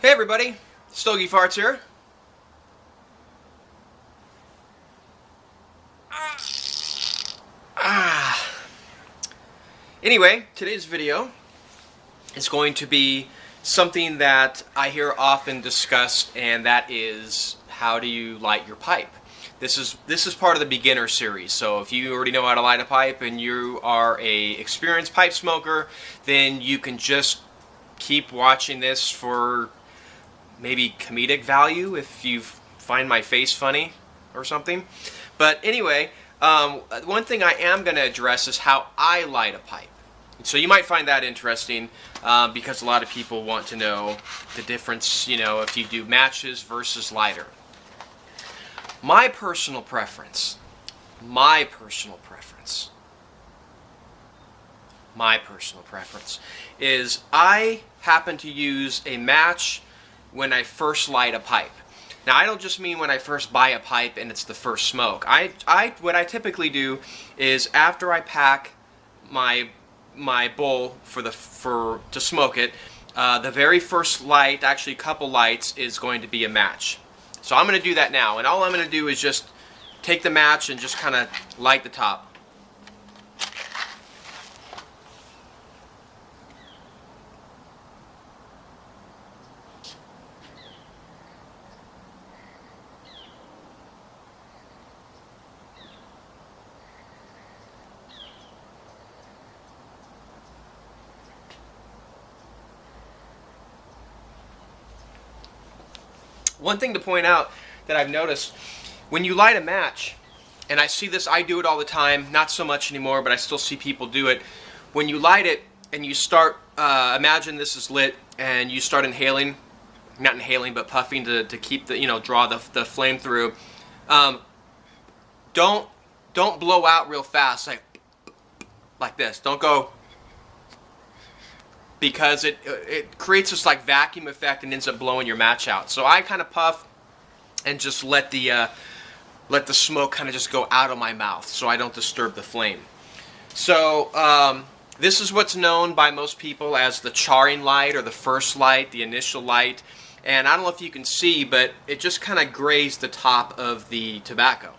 Hey everybody, StogieFarts here. Anyway, today's video is going to be something that I hear often discussed, and that is how do you light your pipe. This is part of the beginner series, so if you already know how to light a pipe and you are a experienced pipe smoker, then you can just keep watching this for maybe comedic value if you find my face funny or something. But anyway, one thing I am going to address is how I light a pipe. So you might find that interesting because a lot of people want to know the difference, if you do matches versus lighter. My personal preference is I happen to use a match when I first light a pipe. Now, I don't just mean when I first buy a pipe and it's the first smoke. What I typically do is after I pack my bowl to smoke it, the very first light, actually a couple lights, is going to be a match. So I'm going to do that now, and all I'm going to do is just take the match and just kind of light the top. One thing to point out that I've noticed, when you light a match, and I see this, I do it all the time, not so much anymore, but I still see people do it. When you light it and you start, imagine this is lit, and you start inhaling, not inhaling, but puffing to keep the, draw the flame through. Don't blow out real fast, like this. Don't go, because it creates this like vacuum effect and ends up blowing your match out. So I kind of puff and just let the smoke kind of just go out of my mouth so I don't disturb the flame. So this is what's known by most people as the charring light, or the first light, the initial light. And I don't know if you can see, but it just kind of grazed the top of the tobacco.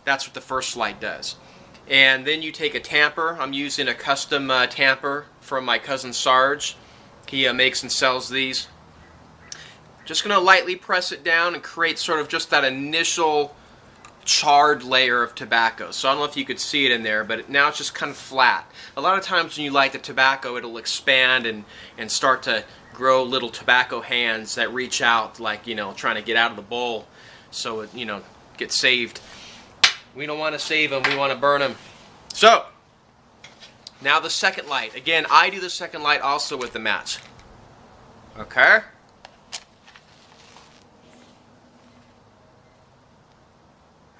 That's what the first light does. And then you take a tamper. I'm using a custom tamper from my cousin Sarge. He makes and sells these. Just going to lightly press it down and create sort of just that initial charred layer of tobacco. So I don't know if you could see it in there, but now it's just kind of flat. A lot of times when you light the tobacco, it'll expand and start to grow little tobacco hands that reach out, like, trying to get out of the bowl so it, gets saved. We don't want to save them, we want to burn them. So, now the second light. Again, I do the second light also with the match. Okay?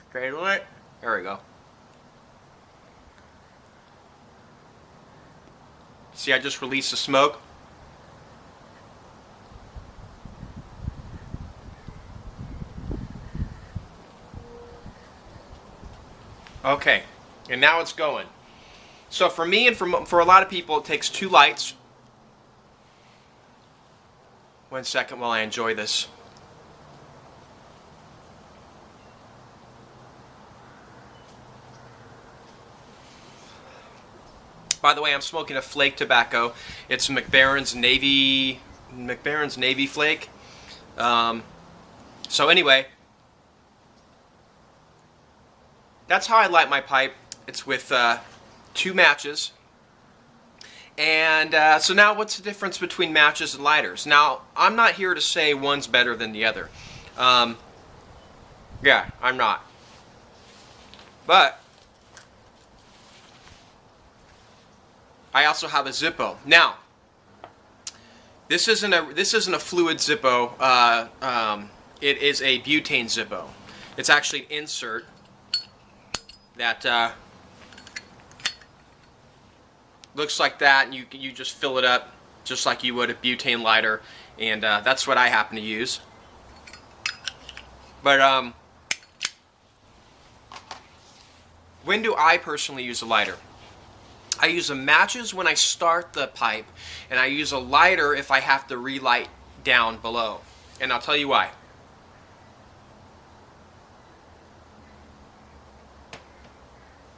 Straight light. There we go. See, I just released the smoke. Okay, and now it's going. So for me and for a lot of people, it takes 2 lights. 1 second while I enjoy this. By the way, I'm smoking a flake tobacco. It's McBaron's Navy Flake. So anyway, that's how I light my pipe. It's with 2 matches. And so now what's the difference between matches and lighters? Now, I'm not here to say one's better than the other. Yeah, I'm not. But I also have a Zippo. Now, this isn't a fluid Zippo. It is a butane Zippo. It's actually an insert that looks like that, and you just fill it up just like you would a butane lighter, and that's what I happen to use. But when do I personally use a lighter? I use a matches when I start the pipe, and I use a lighter if I have to relight down below. And I'll tell you why.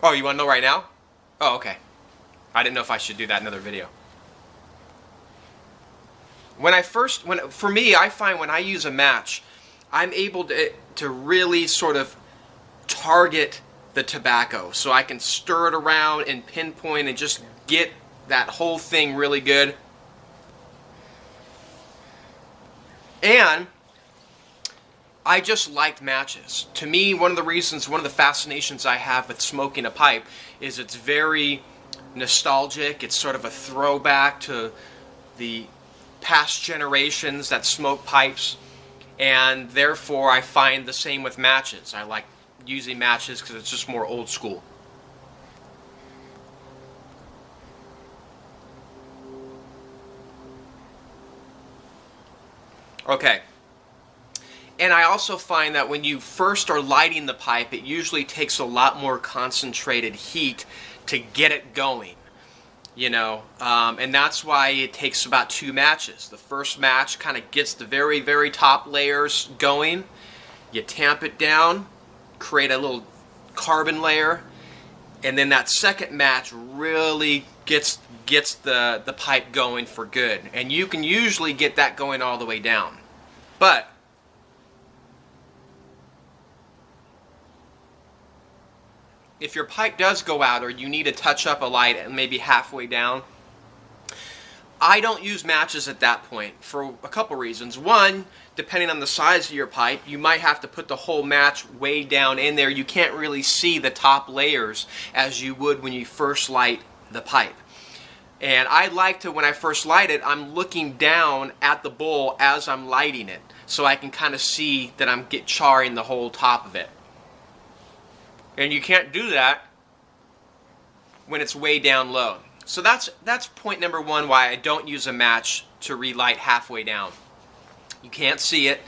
Oh, you want to know right now? Oh, okay. I didn't know if I should do that in another video. For me, I find when I use a match, I'm able to really sort of target the tobacco. So I can stir it around and pinpoint and just get that whole thing really good. And I just liked matches. To me, one of the fascinations I have with smoking a pipe is it's very nostalgic. It's sort of a throwback to the past generations that smoke pipes, and therefore I find the same with matches. I like using matches because it's just more old school. Okay. And I also find that when you first are lighting the pipe, it usually takes a lot more concentrated heat to get it going. You know, and that's why it takes about 2 matches. The first match kind of gets the very, very top layers going. You tamp it down, create a little carbon layer, and then that second match really gets the pipe going for good. And you can usually get that going all the way down. But if your pipe does go out or you need to touch up a light maybe halfway down, I don't use matches at that point for a couple reasons. One, depending on the size of your pipe, you might have to put the whole match way down in there. You can't really see the top layers as you would when you first light the pipe. And I like to, when I first light it, I'm looking down at the bowl as I'm lighting it, so I can kind of see that I'm charring the whole top of it. And you can't do that when it's way down low. So that's point number 1 why I don't use a match to relight halfway down. You can't see it.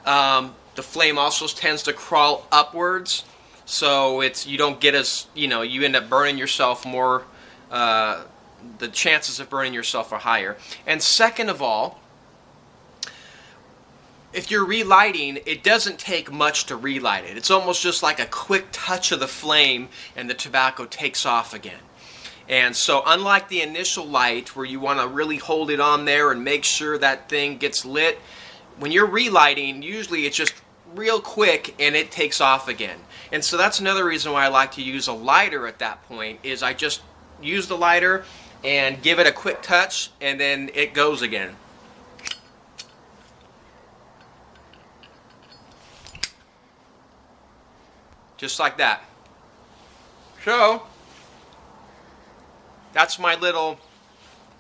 The flame also tends to crawl upwards, so you don't get as, you end up burning yourself more. The chances of burning yourself are higher. And second of all, if you're relighting, it doesn't take much to relight it. It's almost just like a quick touch of the flame and the tobacco takes off again. And so unlike the initial light where you want to really hold it on there and make sure that thing gets lit, when you're relighting, usually it's just real quick and it takes off again. And so that's another reason why I like to use a lighter at that point, is I just use the lighter and give it a quick touch and then it goes again. Just like that. So, that's my little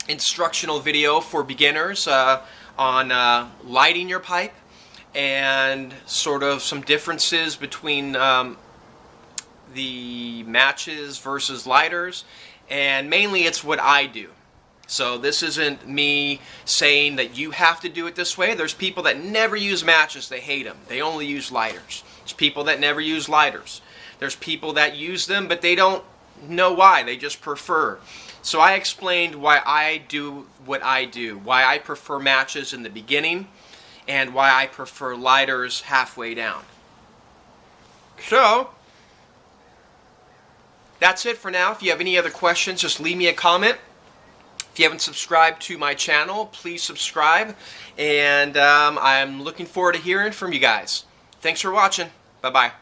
instructional video for beginners on lighting your pipe and sort of some differences between the matches versus lighters, and mainly it's what I do. So this isn't me saying that you have to do it this way. There's people that never use matches. They hate them. They only use lighters. There's people that never use lighters. There's people that use them, but they don't know why. They just prefer. So I explained why I do what I do, why I prefer matches in the beginning, and why I prefer lighters halfway down. So, that's it for now. If you have any other questions, just leave me a comment. If you haven't subscribed to my channel, please subscribe. And I'm looking forward to hearing from you guys. Thanks for watching. Bye-bye.